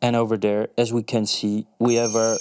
And over there, as we can see, we have our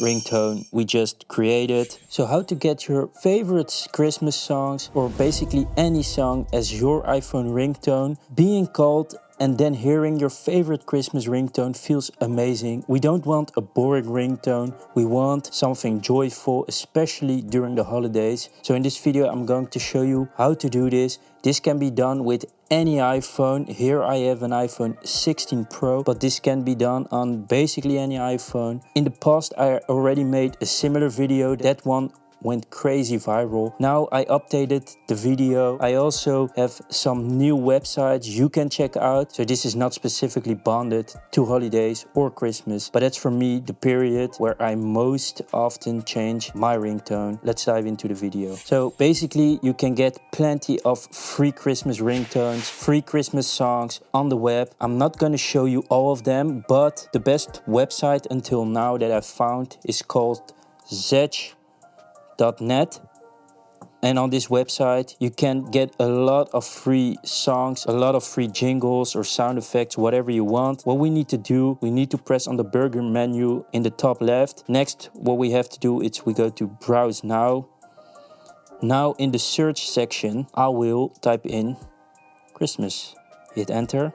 ringtone we just created. So how to get your favorite Christmas songs, or basically any song, as your iPhone ringtone being called, and then hearing your favorite Christmas ringtone feels amazing. We don't want a boring ringtone, we want something joyful, especially during the holidays. So in this video I'm going to show you how to do this. This can be done with any iPhone. Here I have an iPhone 16 Pro, but this can be done on basically any iPhone. In the past I already made a similar video. That one went crazy viral. Now I updated the video. I also have some new websites you can check out. So this is not specifically bonded to holidays or Christmas, but that's for me the period where I most often change my ringtone. Let's dive into the video. So basically you can get plenty of free Christmas ringtones, free Christmas songs on the web. I'm not going to show you all of them, but the best website until now that I've found is called Zedge.net, and on this website you can get a lot of free songs, a lot of free jingles or sound effects, whatever you want. What we need to do, we need to press on the burger menu in the top left. Next, what we have to do is we go to browse now. Now in the search section I will type in Christmas, hit enter,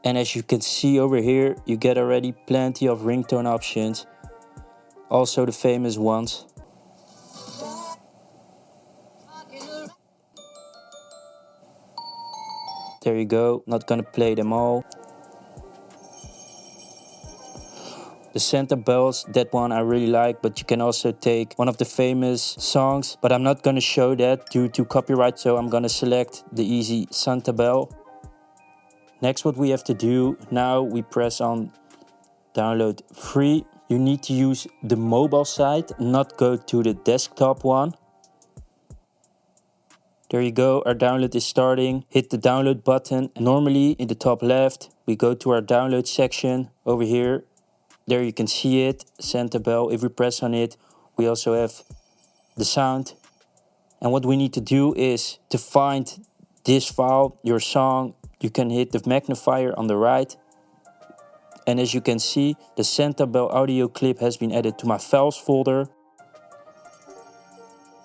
and as you can see over here you get already plenty of ringtone options, also the famous ones. There you go, not gonna play them all. The Santa bells, that one I really like, but you can also take one of the famous songs, but I'm not gonna show that due to copyright, so I'm gonna select the easy Santa bell. Next, what we have to do, now we press on download free. You need to use the mobile side, not go to the desktop one. There you go, our download is starting. Hit the download button. Normally in the top left, we go to our download section over here. There you can see it, Santa bell. If we press on it, we also have the sound. And what we need to do is to find this file, your song. You can hit the magnifier on the right. And as you can see, the Santa bell audio clip has been added to my files folder.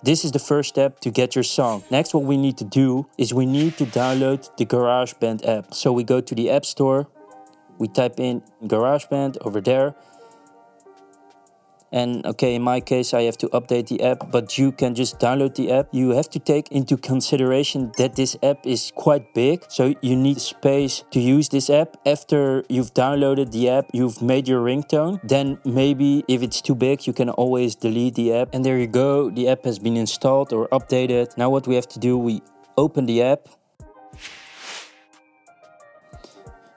This is the first step to get your song. Next, what we need to do is we need to download the GarageBand app. So we go to the App Store, we type in GarageBand over there. And okay, in my case, I have to update the app, but you can just download the app. You have to take into consideration that this app is quite big, so you need space to use this app. After you've downloaded the app, you've made your ringtone, then maybe if it's too big, you can always delete the app. And there you go, the app has been installed or updated. Now what we have to do, we open the app.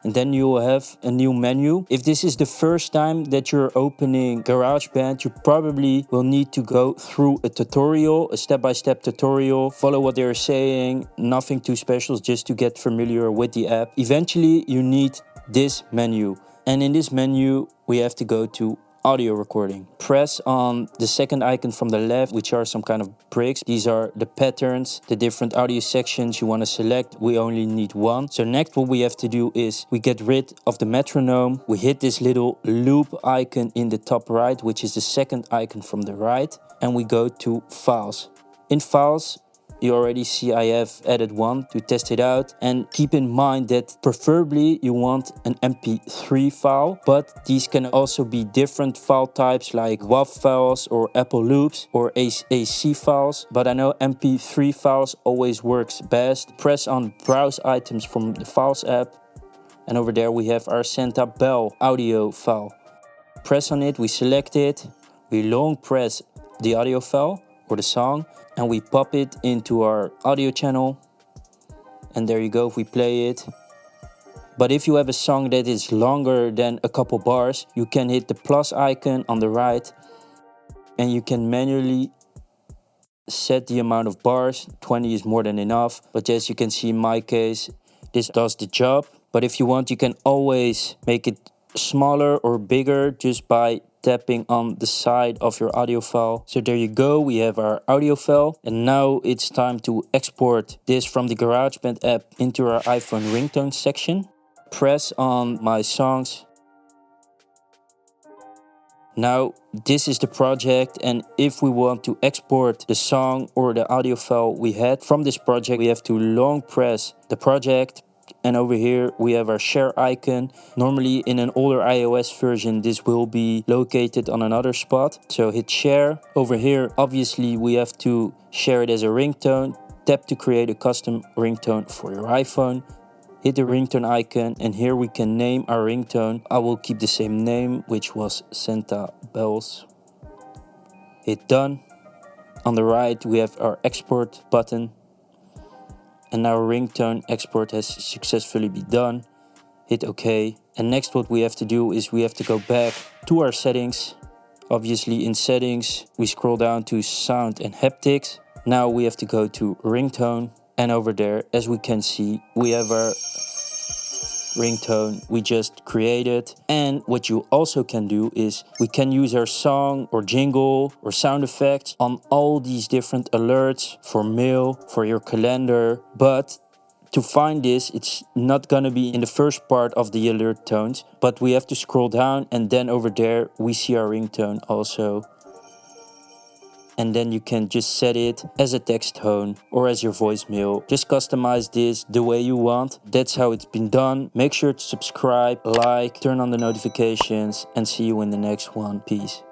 And then you will have a new menu. If this is the first time that you're opening GarageBand, you probably will need to go through a tutorial, a step-by-step tutorial, follow what they're saying, nothing too special, just to get familiar with the app. Eventually, you need this menu. And in this menu, we have to go to audio recording. Press on the second icon from the left, which are some kind of breaks. These are the patterns, the different audio sections you want to select. We only need one. So next what we have to do is we get rid of the metronome. We hit this little loop icon in the top right, which is the second icon from the right. And we go to files. In files, you already see I have added one to test it out, and keep in mind that preferably you want an MP3 file, but these can also be different file types like WAV files or Apple loops or AC files, but I know MP3 files always works best. Press on browse items from the files app, and over there we have our Santa bell audio file. Press on it, we select it, we long press the audio file or the song, and we pop it into our audio channel. And there you go, if we play it. But if you have a song that is longer than a couple bars, you can hit the plus icon on the right and you can manually set the amount of bars. 20 is more than enough, but as you can see in my case, this does the job. But if you want, you can always make it smaller or bigger just by tapping on the side of your audio file. So there you go, we have our audio file, and now it's time to export this from the GarageBand app into our iPhone ringtone section. press on my songs. Now this is the project, and if we want to export the song or the audio file we had from this project, we have to long press the project, and over here we have our share icon. Normally in an older iOS version this will be located on another spot, so hit share. Over here obviously we have to share it as a ringtone. Tap to create a custom ringtone for your iPhone. Hit the ringtone icon, and here we can name our ringtone. I will keep the same name, which was Santa Bells. Hit done. On the right we have our export button, and our ringtone export has successfully been done. Hit OK, and next what we have to do is we have to go back to our settings. Obviously in settings we scroll down to sound and haptics. Now we have to go to ringtone, and over there, as we can see, we have our ringtone we just created. And what you also can do is we can use our song or jingle or sound effects on all these different alerts for mail, for your calendar. But to find this, it's not gonna be in the first part of the alert tones, but we have to scroll down, and then over there we see our ringtone also. And then you can just set it as a text tone or as your voicemail. Just customize this the way you want. That's how it's been done. Make sure to subscribe, like, turn on the notifications, and see you in the next one. Peace.